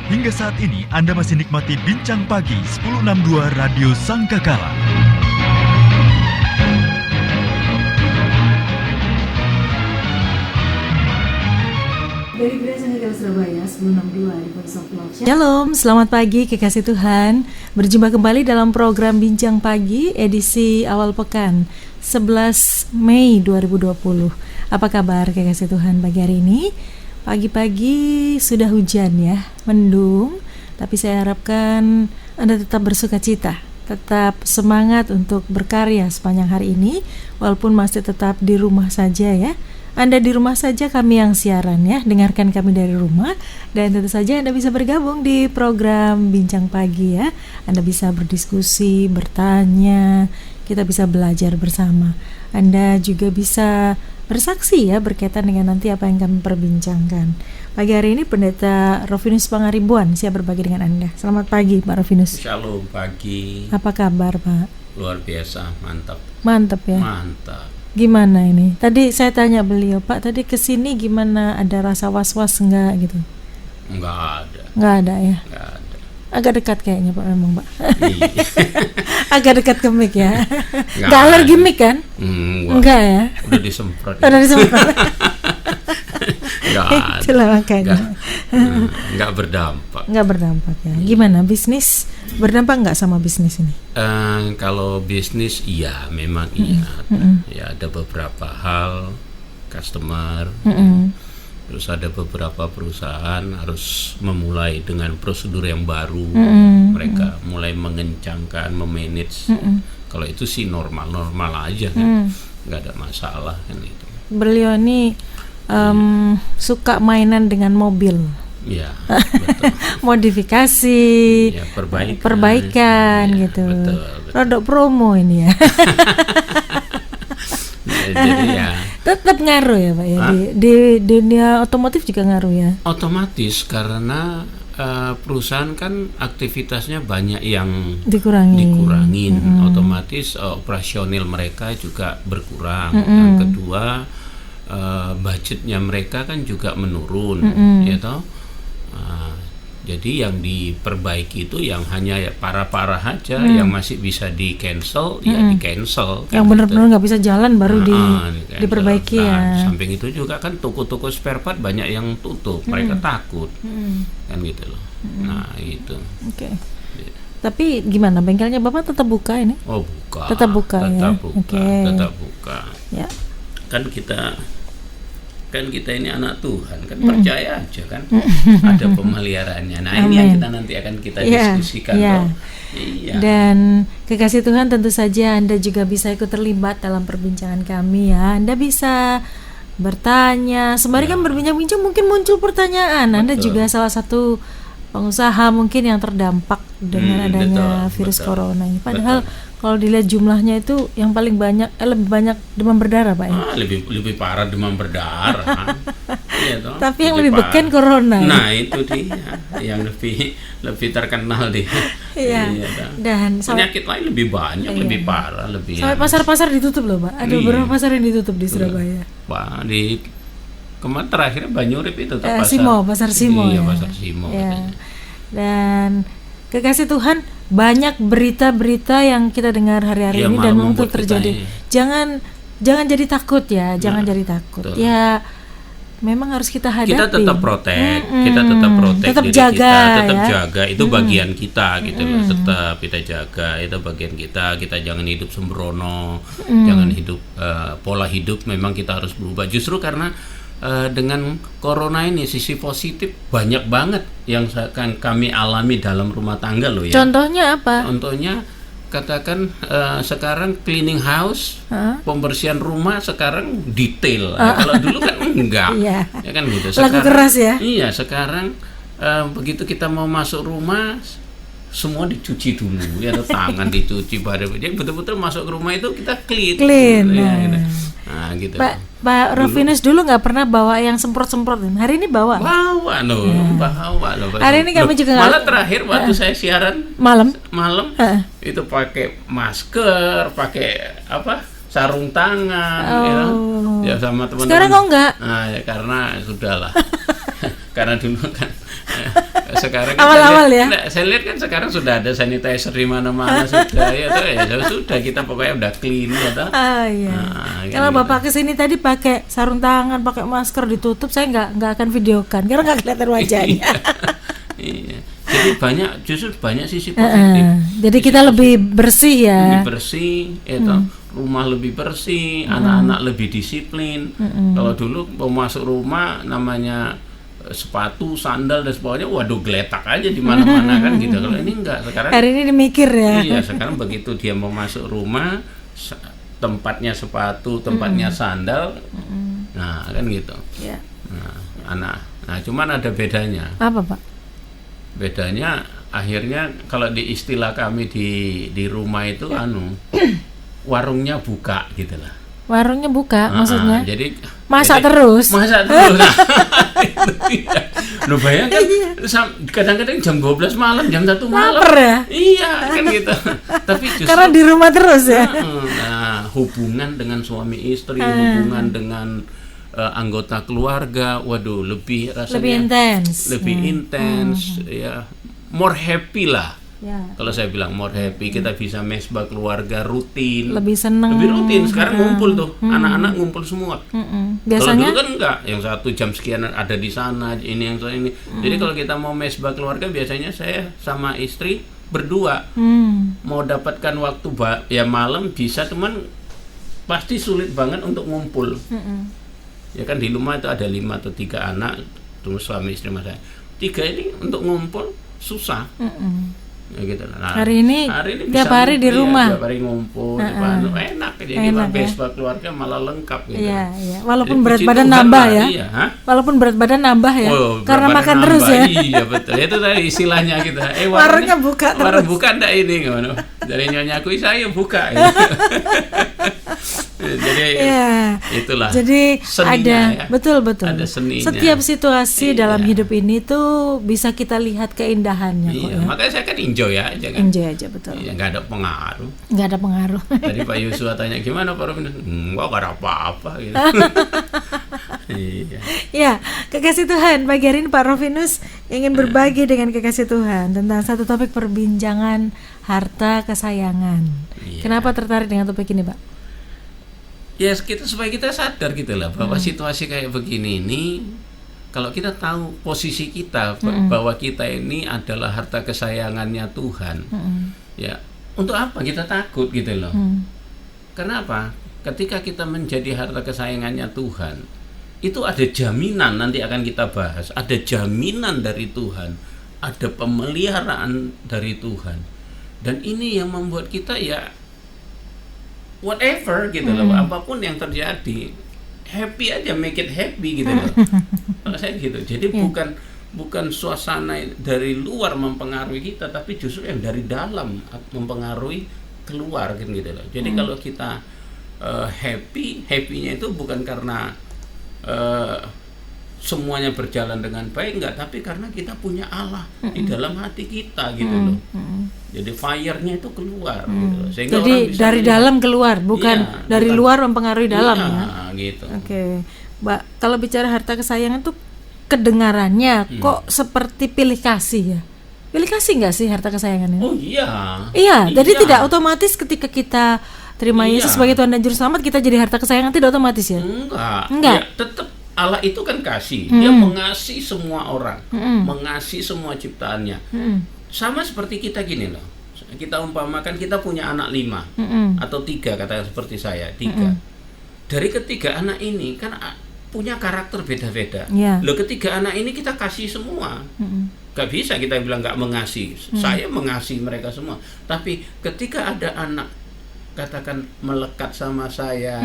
Hingga saat ini Anda masih nikmati Bincang Pagi 1062 Radio Sangkakala. Dari Gereja Sangkakala Surabaya 1062 di Voice of Love. Shalom, selamat pagi kekasih Tuhan. Berjumpa kembali dalam program Bincang Pagi edisi awal pekan 11 Mei 2020. Apa kabar kekasih Tuhan pagi hari ini? Pagi-pagi sudah hujan ya, mendung. Tapi saya harapkan Anda tetap bersuka cita, tetap semangat untuk berkarya sepanjang hari ini, walaupun masih tetap di rumah saja ya. Anda di rumah saja, kami yang siaran ya, dengarkan kami dari rumah. Dan tentu saja Anda bisa bergabung di program Bincang Pagi ya. Anda bisa berdiskusi, bertanya, kita bisa belajar bersama. Anda juga bisa bersaksi ya, berkaitan dengan nanti apa yang kami perbincangkan. Pagi hari ini Pendeta Rofinus Pangaribuan siap berbagi dengan Anda. Selamat pagi Pak Rofinus. Shalom pagi. Apa kabar Pak? Luar biasa, mantap. Mantap ya? Mantap. Gimana ini? Tadi saya tanya beliau, Pak tadi kesini gimana, ada rasa was-was enggak gitu? Enggak ada. Enggak ada ya? Enggak ada. Agak dekat kayaknya Pak memang Pak. Iya. Agak dekat ke mic ya. Enggak Enggak alergi mic kan? Enggak ya? Udah disemprot. Udah disemprot. Enggak ada. Itulah makanya. Enggak berdampak. Enggak berdampak ya. Gimana bisnis? Berdampak enggak sama bisnis ini? Kalau bisnis iya, memang iya. Ya ada beberapa hal customer. Terus ada beberapa perusahaan harus memulai dengan prosedur yang baru. Mereka mulai mengencangkan, memanage. Kalau itu sih normal-normal aja kan. Nggak ada masalah kan itu. Beliau ini suka mainan dengan mobil. Ya, betul. Modifikasi, Ya, perbaikan ya, gitu. Betul. Rodok promo ini ya. Jadi ya tetap ngaruh ya Pak ya, di dunia otomotif juga ngaruh ya. otomatis karena perusahaan kan aktivitasnya banyak yang Dikurangin. Otomatis operasional mereka juga berkurang. Yang kedua budgetnya mereka kan juga menurun, ya toh. Jadi yang diperbaiki itu yang hanya parah-parah aja, yang masih bisa di cancel ya di cancel. Yang benar-benar nggak bisa jalan baru diperbaiki ya. Samping itu juga kan toko-toko spare part banyak yang tutup, mereka takut kan gitu loh. Nah itu. Oke. Tapi gimana, bengkelnya Bapak tetap buka ini? Oh buka. Tetap buka ya. Tetap buka. Ya. Kan kita ini anak Tuhan kan, percaya aja kan ada pemeliharaannya. Nah ini yang nanti akan kita diskusikan toh. Iya. Dan kekasih Tuhan, tentu saja Anda juga bisa ikut terlibat dalam perbincangan kami ya. Anda bisa bertanya sembari kan berbincang-bincang, mungkin muncul pertanyaan. Anda juga salah satu pengusaha mungkin yang terdampak dengan adanya virus corona ini. Padahal kalau dilihat jumlahnya itu yang paling banyak, lebih banyak demam berdarah Pak ya? Lebih parah demam berdarah. Iya, toh? Tapi yang lebih beken corona. Nah itu dia yang lebih terkenal dia. Iya. Dan penyakit lain lebih banyak, lebih parah, lebih. Sampai pasar-pasar ditutup loh Pak. Ada beberapa pasar yang ditutup di Surabaya. Pak di kemarin terakhirnya Banyurip itu pasar Simo. Iya, ya. pasar Simo. Ya. Dan kekasih Tuhan, banyak berita-berita yang kita dengar hari-hari ini dan untuk terjadi. Jangan jadi takut ya, jangan jadi takut. Betul. Ya memang harus kita hadapi. Kita tetap protek, tetap diri jaga, kita, tetap ya. jaga. Itu bagian kita gitu loh. Tetap kita jaga, itu bagian kita. Kita jangan hidup sembrono, jangan hidup pola hidup memang kita harus berubah. Justru karena dengan corona ini sisi positif banyak banget yang akan kami alami dalam rumah tangga loh ya. Contohnya apa? Contohnya katakan sekarang cleaning house, pembersihan rumah sekarang detail. Kalau dulu kan enggak, ya kan gitu. Laku keras ya. Iya, sekarang begitu kita mau masuk rumah semua dicuci dulu, ya tangan dicuci, jadi betul-betul masuk ke rumah itu kita clean. Ya, gitu. Nah, gitu. Pak Rofinus dulu nggak pernah bawa yang semprot-semprot. Hari ini bawa loh. Hari ini kami juga malah terakhir waktu saya siaran malam itu pakai masker, pakai sarung tangan, ya sama teman-teman. Sekarang kok enggak? Nah, ya karena sudahlah. Karena dulu kan sekarang kan Awal-awal ya. saya lihat kan sekarang sudah ada sanitizer di mana-mana sudah ya toh ya sudah kita pokoknya udah clean ya toh. Iya. Nah, kan Kalau gitu. Bapak kesini tadi pakai sarung tangan, pakai masker ditutup, saya nggak akan videokan karena nggak kelihatan wajahnya. Iya. Jadi justru banyak sisi positif. Jadi kita lebih bersih ya. Lebih bersih, rumah lebih bersih, anak-anak lebih disiplin. Kalau dulu mau masuk rumah namanya sepatu, sandal dan sebagainya, waduh geletak aja di mana-mana kan gitu. Kalau ini enggak, sekarang Hari ini dimikir ya. iya, sekarang begitu dia mau masuk rumah, tempatnya sepatu, tempatnya sandal, nah kan gitu. Ya. Nah, cuman ada bedanya. Apa Pak? Bedanya akhirnya kalau di istilah kami di rumah itu warungnya buka gitu lah. Warungnya buka maksudnya? Jadi Masak terus. Nah, itu dia. Loh bayangkan kadang-kadang jam 12 malam, jam 1 malam. Laper ya? Iya, kan gitu. Tapi justru Karena di rumah terus ya. Nah, hubungan dengan suami istri, hubungan dengan anggota keluarga, waduh lebih rasanya Lebih intens. lebih intens, ya more happy lah. Ya. Kalau saya bilang more happy, kita bisa mesbah keluarga rutin. Lebih seneng. Lebih rutin. Sekarang ngumpul tuh, anak-anak ngumpul semua. Kalau Biasanya dulu kan enggak, yang 1 jam sekian ada di sana, ini yang ini. Jadi kalau kita mau mesbah keluarga, biasanya saya sama istri berdua. Mau dapatkan waktu ya malam bisa, cuman pasti sulit banget untuk ngumpul. Ya kan di rumah itu ada 5 atau 3 anak, terus suami istri mas saya. 3 ini untuk ngumpul susah. Ya gitu. Nah, hari ini tiap bisa hari di rumah. tiap hari ngumpul, enak. Jadi Enak, besok keluarga malah lengkap gitu. Iya, iya. Walaupun Jadi berat puji badan Tuhan nambah lah, ya. Iya, hah? Walaupun berat badan nambah ya. Oh, Karena berat makan badan terus nambah. ya. Iya betul. Itu tadi istilahnya kita. Warungnya buka terus. Warung buka enggak ini ngono. Dari nyonya aku saya buka. Jadi itulah. Jadi seninya, ada betul. Ada seninya. Setiap situasi Iya. dalam hidup ini tuh bisa kita lihat keindahannya kok Iya, ya. makanya saya kan enjoy aja kan. Enjoy aja betul. Iya, nggak ada pengaruh. Nggak ada pengaruh. Tadi Pak Yusua tanya gimana Pak Robin? Enggak ada apa-apa gitu. Iya. Ya, kekasih Tuhan, pagi hari ini Pak Rovinus ingin berbagi dengan kekasih Tuhan tentang satu topik perbincangan harta kesayangan. Iya. Kenapa tertarik dengan topik ini, Pak? Ya supaya kita sadar gitu lah bahwa situasi kayak begini ini, kalau kita tahu posisi kita bahwa kita ini adalah harta kesayangannya Tuhan, ya untuk apa kita takut gitu loh? Karena apa? Ketika kita menjadi harta kesayangannya Tuhan, itu ada jaminan, nanti akan kita bahas, ada jaminan dari Tuhan, ada pemeliharaan dari Tuhan, dan ini yang membuat kita ya whatever gitu loh, apapun yang terjadi happy aja, make it happy gitu loh. Kalau saya gitu, jadi bukan suasana dari luar mempengaruhi kita, tapi justru yang dari dalam mempengaruhi keluar kan gitu loh. Jadi kalau kita happy-nya itu bukan karena semuanya berjalan dengan baik, enggak, tapi karena kita punya Allah di dalam hati kita gitu loh. Jadi fire-nya itu keluar gitu loh. Sehingga jadi orang bisa dari melihat. dalam keluar, bukan dari bukan. luar mempengaruhi dalam ya. Gitu. Oke. Mbak, kalau bicara harta kesayangan tuh kedengarannya kok seperti pilih kasih ya. Pilih kasih nggak sih harta kesayangan ini? Oh iya. Iya, jadi tidak otomatis ketika kita terima Yesus sebagai Tuhan dan Juru Selamat kita jadi harta kesayangan, tidak otomatis ya? Enggak. Enggak. Ya, tetap Allah itu kan kasih. Dia mengasihi semua orang, mengasihi semua ciptaannya. Sama seperti kita gini loh. Kita umpamakan kita punya anak 5 atau 3, kata seperti saya 3. Dari ketiga anak ini kan punya karakter beda-beda. Loh, ketiga anak ini kita kasih semua. Gak bisa kita bilang gak mengasihi. Saya mengasihi mereka semua. Tapi ketika ada anak katakan melekat sama saya,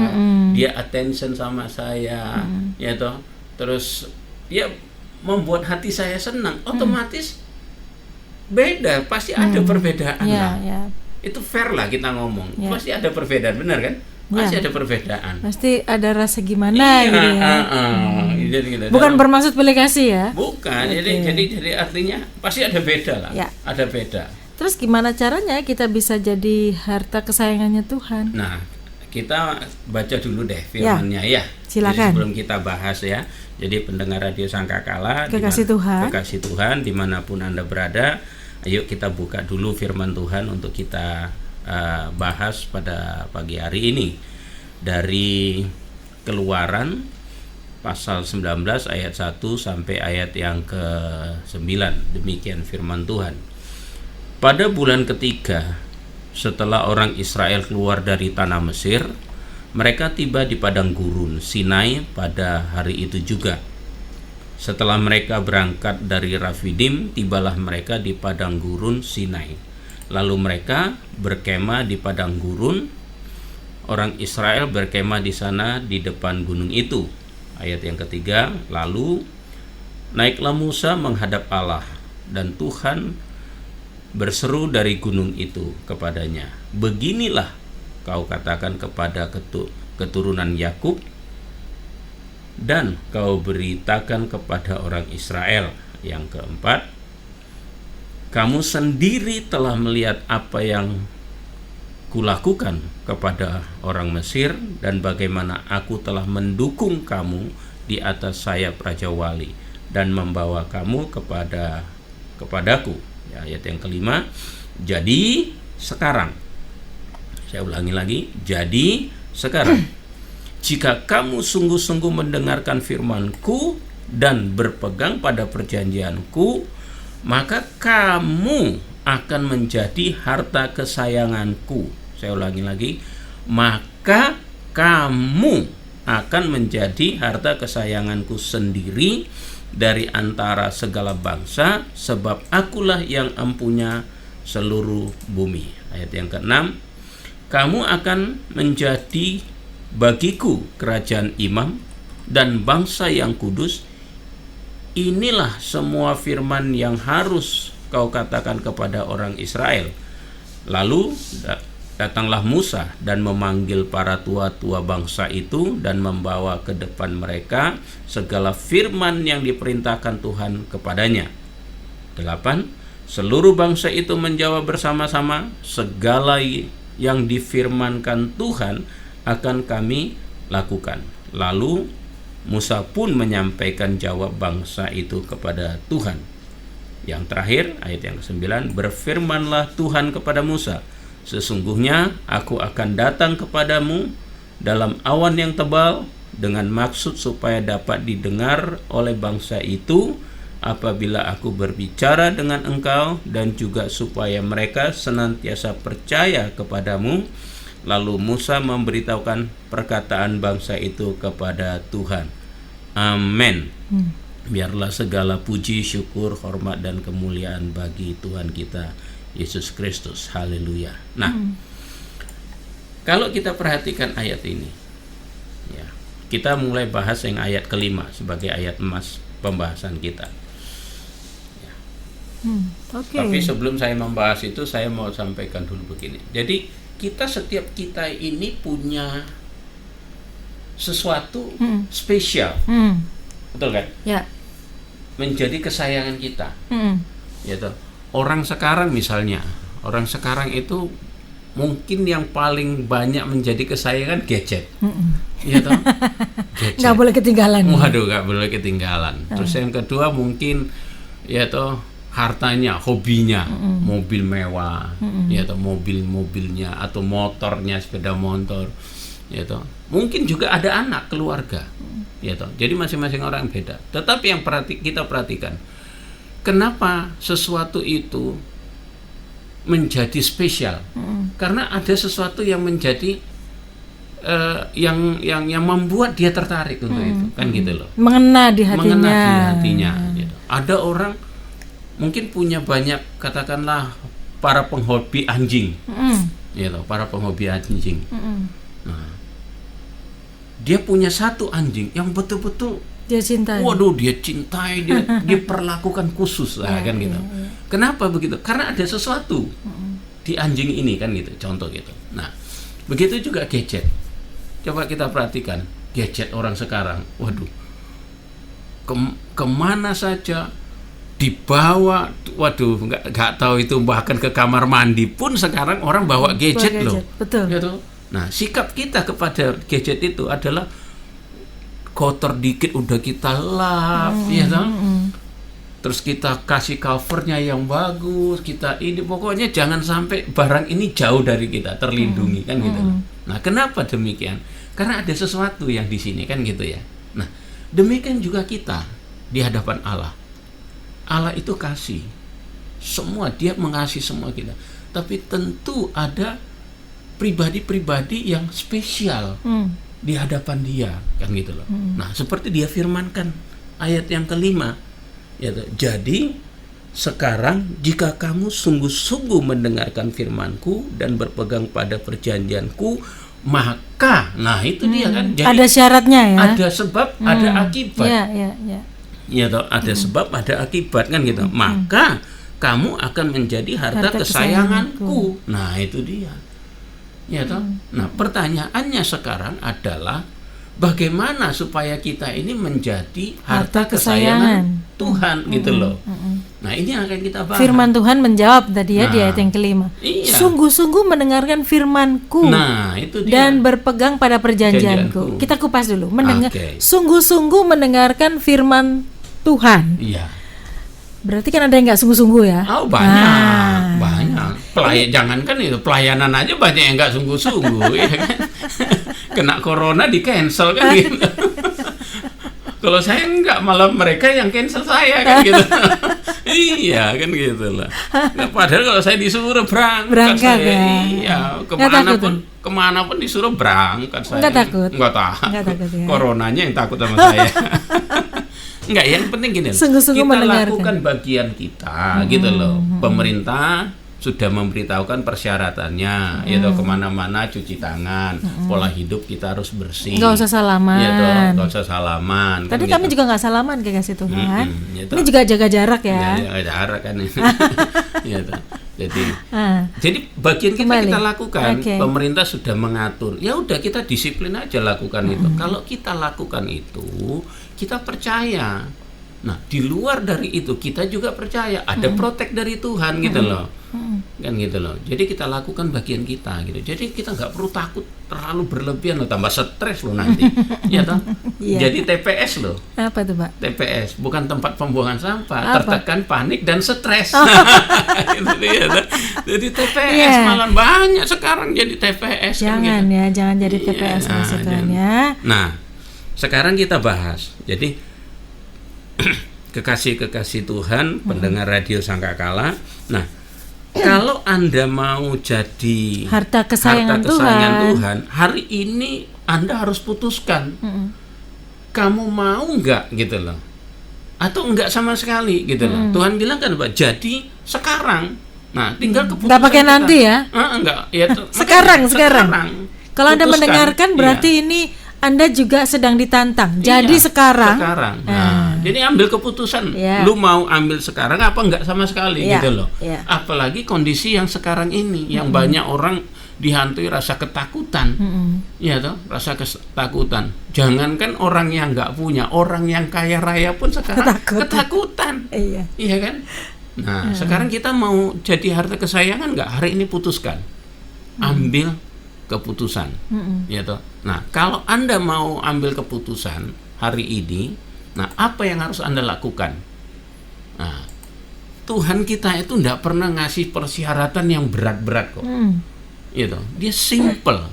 dia attention sama saya, ya toh, terus dia membuat hati saya senang, otomatis beda, pasti ada perbedaan lah. Itu fair lah kita ngomong, pasti ada perbedaan, benar kan? Pasti ada perbedaan. Pasti ada rasa gimana gitu ya. Gitu. Bukan bermaksud pilih kasih ya? Bukan, jadi artinya pasti ada beda lah, ada beda. Terus gimana caranya kita bisa jadi harta kesayangannya Tuhan? Nah, kita baca dulu deh firman-Nya ya. Silakan. Jadi sebelum kita bahas ya. Jadi pendengar Radio Sangkakala, kekasih Tuhan dimanapun Anda berada, ayo kita buka dulu firman Tuhan untuk kita bahas pada pagi hari ini. Dari Keluaran pasal 19 ayat 1 sampai ayat yang ke-9. Demikian firman Tuhan. Pada bulan ketiga setelah orang Israel keluar dari tanah Mesir, mereka tiba di padang gurun Sinai pada hari itu juga. Setelah mereka berangkat dari Rafidim, tibalah mereka di padang gurun Sinai. Lalu mereka berkemah di padang gurun. Orang Israel berkemah di sana di depan gunung itu. Ayat yang ketiga, lalu naiklah Musa menghadap Allah, dan Tuhan berseru dari gunung itu kepadanya, beginilah kau katakan kepada keturunan Yakub, dan kau beritakan kepada orang Israel. Yang keempat, kamu sendiri telah melihat apa yang kulakukan kepada orang Mesir, dan bagaimana aku telah mendukung kamu di atas sayap Raja Wali dan membawa kamu kepadaku. Ayat yang kelima, jadi sekarang, saya ulangi lagi, jadi sekarang, jika kamu sungguh-sungguh mendengarkan firman-Ku dan berpegang pada perjanjian-Ku, maka kamu akan menjadi harta kesayangan-Ku. Saya ulangi lagi, maka kamu akan menjadi harta kesayangan-Ku sendiri dari antara segala bangsa, sebab akulah yang empunya seluruh bumi. Ayat yang ke-6, kamu akan menjadi bagiku kerajaan imam dan bangsa yang kudus. Inilah semua firman yang harus kau katakan kepada orang Israel. Lalu datanglah Musa dan memanggil para tua-tua bangsa itu dan membawa ke depan mereka segala firman yang diperintahkan Tuhan kepadanya. 8. Seluruh bangsa itu menjawab bersama-sama, segala yang difirmankan Tuhan akan kami lakukan. Lalu Musa pun menyampaikan jawab bangsa itu kepada Tuhan. Yang terakhir, ayat yang ke-9, berfirmanlah Tuhan kepada Musa, sesungguhnya aku akan datang kepadamu dalam awan yang tebal dengan maksud supaya dapat didengar oleh bangsa itu apabila aku berbicara dengan engkau, dan juga supaya mereka senantiasa percaya kepadamu. Lalu Musa memberitahukan perkataan bangsa itu kepada Tuhan. Amin. Biarlah segala puji, syukur, hormat, dan kemuliaan bagi Tuhan kita Yesus Kristus. Haleluya. Nah, kalau kita perhatikan ayat ini, ya, kita mulai bahas yang ayat kelima sebagai ayat emas pembahasan kita. Ya. Tapi sebelum saya membahas itu, saya mau sampaikan dulu begini. Jadi setiap kita ini punya sesuatu spesial, betul kan? Ya. Menjadi kesayangan kita. Gitu. Orang sekarang misalnya, orang sekarang itu mungkin yang paling banyak menjadi kesayangan gadget. Ya toh? Gadget. Nggak boleh ketinggalan. Waduh, nggak boleh ketinggalan. Terus yang kedua mungkin ya toh hartanya, hobinya, mobil mewah, ya toh mobilnya atau motornya, sepeda motor, ya toh. Mungkin juga ada anak, keluarga. Ya toh. Jadi masing-masing orang beda. Tetapi yang kita perhatikan, kenapa sesuatu itu menjadi spesial? Karena ada sesuatu yang menjadi yang membuat dia tertarik untuk itu, kan gitu loh. Mengena di hatinya. Gitu. Ada orang mungkin punya banyak, katakanlah para penghobi anjing, gitu, para penghobi anjing. Nah, dia punya satu anjing yang betul-betul dia cintai. Waduh, dia cintai, dia diperlakukan khusus lah, kan gitu. Kenapa begitu? Karena ada sesuatu di anjing ini, kan gitu. Contoh gitu. Nah, begitu juga gadget. Coba kita perhatikan gadget orang sekarang. Waduh, kemana saja dibawa. Waduh, nggak tahu itu, bahkan ke kamar mandi pun sekarang orang bawa gadget loh. Betul. Gitu. Nah, sikap kita kepada gadget itu adalah kotor dikit udah kita lap, ya toh? Terus kita kasih covernya yang bagus, kita ini pokoknya jangan sampai barang ini jauh dari kita, terlindungi kan gitu. Nah, kenapa demikian? Karena ada sesuatu yang di sini kan gitu ya. Nah, demikian juga kita di hadapan Allah. Allah itu kasih semua, dia mengasihi semua kita. Tapi tentu ada pribadi-pribadi yang spesial di hadapan dia kan gitu loh. Nah, seperti dia firmankan ayat yang kelima, ya, jadi sekarang jika kamu sungguh-sungguh mendengarkan firmanku dan berpegang pada perjanjianku, maka, nah itu dia kan. Jadi ada syaratnya ya. Ada sebab, ada akibat. Ya. Ya toh, ada sebab, ada akibat kan gitu. Maka kamu akan menjadi harta kesayanganku. Nah itu dia. Ya toh. Nah pertanyaannya sekarang adalah bagaimana supaya kita ini menjadi harta kesayangan Tuhan gitu loh. Nah ini yang akan kita bahas. Firman Tuhan menjawab tadi ya di ayat yang kelima. Iya. Sungguh-sungguh mendengarkan firman-Ku. Nah itu dia. Dan berpegang pada perjanjianku. Kita kupas dulu. Sungguh-sungguh mendengarkan firman Tuhan. Iya. Berarti kan ada yang nggak sungguh-sungguh ya? Oh banyak, banyak. Jangankan itu, pelayanan aja banyak yang nggak sungguh-sungguh, ya kan? Kena corona di cancel kan gitu. Kalau saya enggak, malah mereka yang cancel saya kan gitu. Iya kan gitu lah. Nah, padahal kalau saya disuruh berangkat saya, ya? Iya, kemana pun disuruh berangkat saya. Enggak takut ya? Coronanya yang takut sama saya. Enggak, yang penting gini, kita lakukan bagian kita gitu loh. Pemerintah sudah memberitahukan persyaratannya, yaitu kemana-mana cuci tangan, pola hidup kita harus bersih. Nggak usah salaman. Nggak usah salaman. Tadi kan kami gitu. juga nggak salaman ke kasih Tuhan. Gitu. Ini juga jaga jarak ya. Jaga jarak kan. Gitu. Jadi bagian kita lakukan. Pemerintah sudah mengatur. Ya udah kita disiplin aja lakukan itu. Kalau kita lakukan itu, kita percaya. Nah, di luar dari itu kita juga percaya ada protek dari Tuhan gitu loh. Kan gitu loh. Jadi kita lakukan bagian kita gitu. Jadi kita nggak perlu takut terlalu berlebihan loh, tambah stres loh nanti. Ya toh? Jadi TPS loh. Apa tuh, Pak? TPS bukan tempat pembuangan sampah, tertekan, panik dan stres. Gitu dia. Jadi TPS malah banyak sekarang jadi TPS. Jangan kan gitu. Ya, jangan jadi TPS maksudnya. Nah, sekarang kita bahas. Jadi kekasih-kekasih Tuhan, pendengar radio Sangkakala. Nah, kalau Anda mau jadi harta kesayangan Tuhan, hari ini Anda harus putuskan. Kamu mau nggak gitu loh, atau enggak sama sekali gitu loh. Tuhan bilang kan, Pak, jadi sekarang. Nah, tinggal keputusan. Nggak pakai kita. Nanti ya? Enggak. Ya, sekarang. Kalau Anda mendengarkan berarti ini Anda juga sedang ditantang. Jadi sekarang. Nah, jadi ambil keputusan. Lu mau ambil sekarang apa enggak sama sekali gitu loh. Apalagi kondisi yang sekarang ini yang banyak orang dihantui rasa ketakutan. Ya toh, rasa ketakutan. Jangankan orang yang enggak punya, orang yang kaya raya pun sekarang ketakutan. Iya kan? Nah, sekarang kita mau jadi harta kesayangan enggak? Hari ini putuskan. Ambil keputusan. Ya toh. Nah, kalau Anda mau ambil keputusan hari ini, nah apa yang harus Anda lakukan? Nah, Tuhan kita itu tidak pernah ngasih persyaratan yang berat-berat kok. Gitu. Dia simple.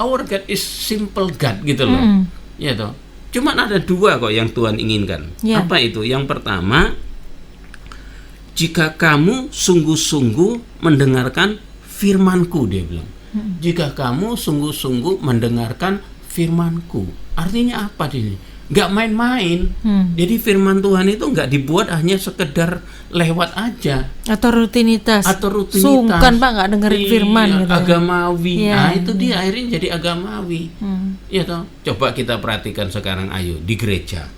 Our God is simple God gitu loh. Gitu. Cuman ada dua kok yang Tuhan inginkan. Apa itu? Yang pertama, jika kamu sungguh-sungguh mendengarkan firman-Ku, dia bilang. Jika kamu sungguh-sungguh mendengarkan firman-Ku. Artinya apa ini? Nggak main-main. Jadi firman Tuhan itu nggak dibuat hanya sekedar lewat aja. Atau rutinitas. Sungkan Pak nggak dengerin firman gitu. Agamawi. Nah itu dia akhirnya jadi agamawi. Ya toh. Coba kita perhatikan sekarang, ayo di gereja.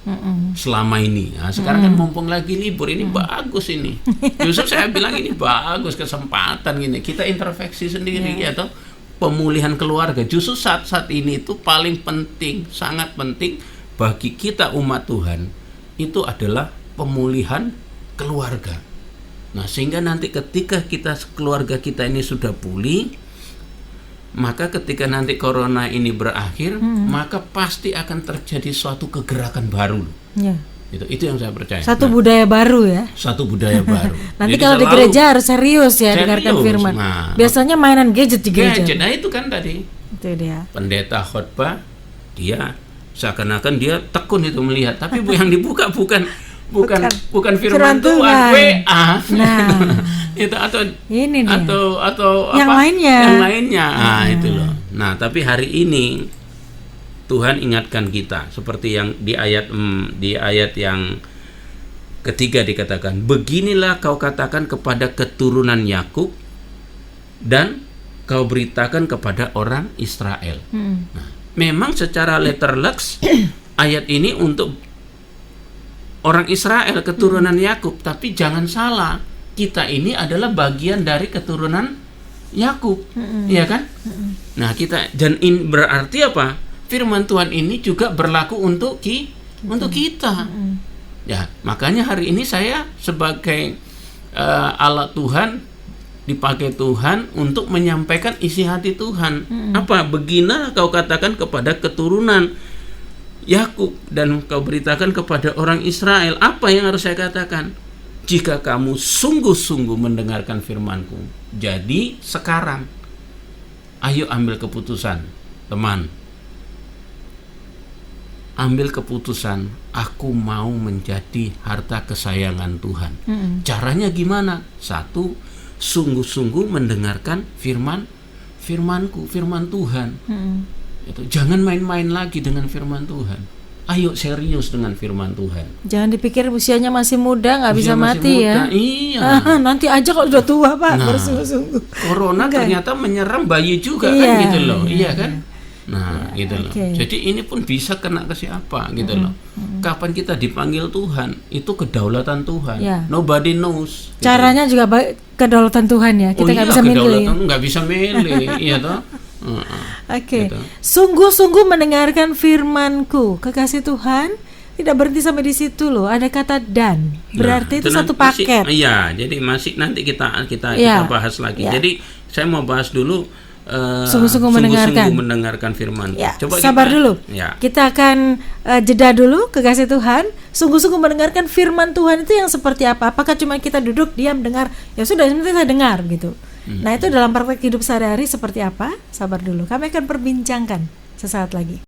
Selama ini. Nah, sekarang kan mumpung lagi libur, ini bagus ini. Justru saya bilang ini bagus kesempatan gini. Kita introspeksi sendiri ya toh. Pemulihan keluarga. Justru saat-saat ini itu paling penting, sangat penting bagi kita umat Tuhan, itu adalah pemulihan keluarga. Nah, sehingga nanti ketika keluarga kita ini sudah pulih, maka ketika nanti corona ini berakhir, maka pasti akan terjadi suatu kegerakan baru. Ya. Itu yang saya percaya. Satu budaya baru ya. Satu budaya baru. Nanti Jadi kalau di selalu gereja harus serius ya dengarkan firman. Nah, biasanya mainan gadget di gereja. nah itu kan tadi. Itu dia. Pendeta khotbah, dia seakan-akan dia tekun itu melihat, tapi yang dibuka bukan firman Tuhan, WA. Nah, itu atau ini dia. atau yang apa? lainnya. Yang lainnya. Itu loh. Nah, tapi hari ini Tuhan ingatkan kita seperti yang di ayat yang ketiga dikatakan, beginilah kau katakan kepada keturunan Yakub dan kau beritakan kepada orang Israel. Nah, memang secara letterleks ayat ini untuk orang Israel, keturunan Yakub, tapi jangan salah, kita ini adalah bagian dari keturunan Yakub, ya kan? Nah, dan ini berarti apa? Firman Tuhan ini juga berlaku untuk kita. Ya, makanya hari ini saya sebagai alat Tuhan, dipakai Tuhan untuk menyampaikan isi hati Tuhan. Apa? Beginilah kau katakan kepada keturunan Yakub dan kau beritakan kepada orang Israel. Apa yang harus saya katakan? Jika kamu sungguh-sungguh mendengarkan firman-Ku. Jadi sekarang ayo ambil keputusan, teman. Ambil keputusan, aku mau menjadi harta kesayangan Tuhan. Caranya gimana? Satu, sungguh-sungguh mendengarkan firman-Ku, firman Tuhan. Itu. Jangan main-main lagi dengan firman Tuhan. Ayo serius dengan firman Tuhan. Jangan dipikir usianya masih muda nggak bisa mati muda. ya. Iya. Nanti aja kalau udah tua Pak, bersungguh-sungguh. Corona ternyata menyerang bayi juga kan gitu loh. Iya kan? Nah, gitu loh. Jadi ini pun bisa kena ke siapa gitu loh. Kapan kita dipanggil Tuhan, itu kedaulatan Tuhan. Nobody knows. Gitu. Caranya juga kedaulatan Tuhan ya. Kita nggak bisa milih. Nggak bisa milih, iya toh. Gitu. Sungguh-sungguh mendengarkan firman-Ku, kekasih Tuhan. Tidak berhenti sampai di situ loh. Ada kata dan. Berarti itu satu paket. Iya, jadi masih nanti kita bahas lagi. Jadi saya mau bahas dulu. Sungguh-sungguh mendengarkan firman. Coba sabar dulu. Kita akan jeda dulu, kekasih Tuhan. Sungguh-sungguh mendengarkan firman Tuhan itu yang seperti apa? Apakah cuma kita duduk diam dengar? Ya sudah, seperti saya dengar gitu. Nah, itu dalam praktek hidup sehari-hari seperti apa? Sabar dulu. Kami akan perbincangkan sesaat lagi.